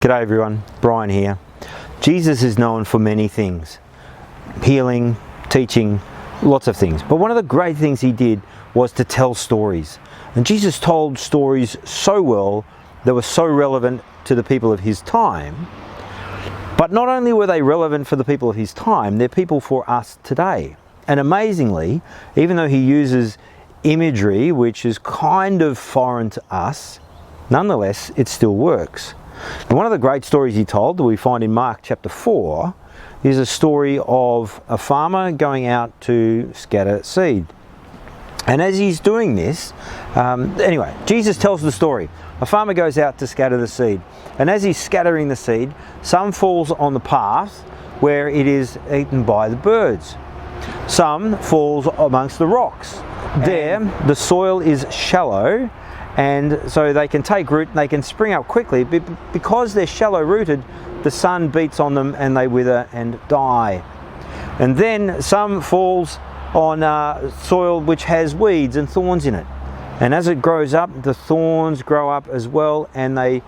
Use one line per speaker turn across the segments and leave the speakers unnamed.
G'day everyone, Brian here. Jesus is known for many things. Healing, teaching, lots of things. But one of the great things he did was to tell stories. And Jesus told stories so well that were so relevant to the people of his time. But not only were they relevant for the people of his time, they're people for us today. And amazingly, even though he uses imagery which is kind of foreign to us, nonetheless it still works. And one of the great stories he told that we find in Mark chapter 4 is a story of a farmer going out to scatter seed. And as he's doing this, anyway, Jesus tells the story. A farmer goes out to scatter the seed. And as he's scattering the seed, some falls on the path where it is eaten by the birds. Some falls amongst the rocks. There, the soil is shallow, and so they can take root and they can spring up quickly. Because they're shallow rooted, the sun beats on them and they wither and die. And then some falls on soil which has weeds and thorns in it. And as it grows up, the thorns grow up as well, and they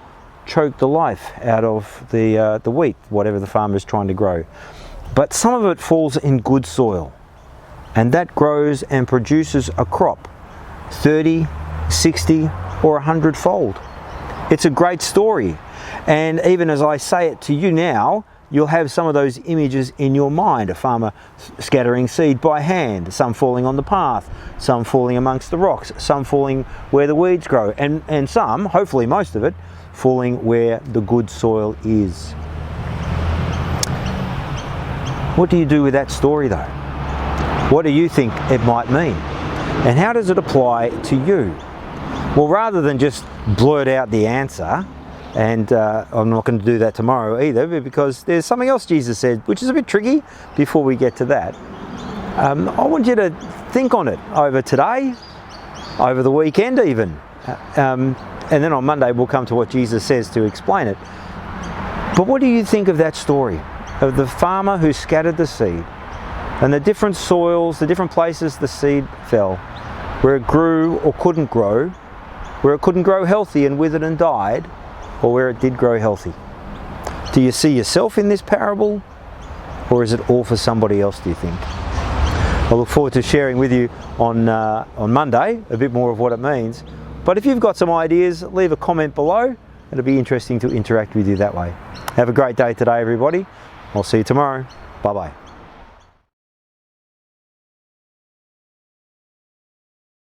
choke the life out of the wheat, whatever the farmer is trying to grow. But some of it falls in good soil, and that grows and produces a crop, 30, 60 or 100-fold. It's a great story, and even as I say it to you now, you'll have some of those images in your mind. A farmer scattering seed by hand, some falling on the path, some falling amongst the rocks, some falling where the weeds grow, and some, hopefully most of it, falling where the good soil is. What do you do with that story though? What do you think it might mean? And how does it apply to you? Well, rather than just blurt out the answer, and I'm not going to do that tomorrow either, because there's something else Jesus said, which is a bit tricky before we get to that. I want you to think on it over today, over the weekend even. And then on Monday we'll come to what Jesus says to explain it. But what do you think of that story? Of the farmer who scattered the seed, and the different soils, the different places the seed fell, where it grew or couldn't grow, where it couldn't grow healthy and withered and died, or where it did grow healthy. Do you see yourself in this parable, or is it all for somebody else, do you think? I look forward to sharing with you on Monday a bit more of what it means. But if you've got some ideas, leave a comment below. It'll be interesting to interact with you that way. Have a great day today, everybody. I'll see you tomorrow. Bye-bye.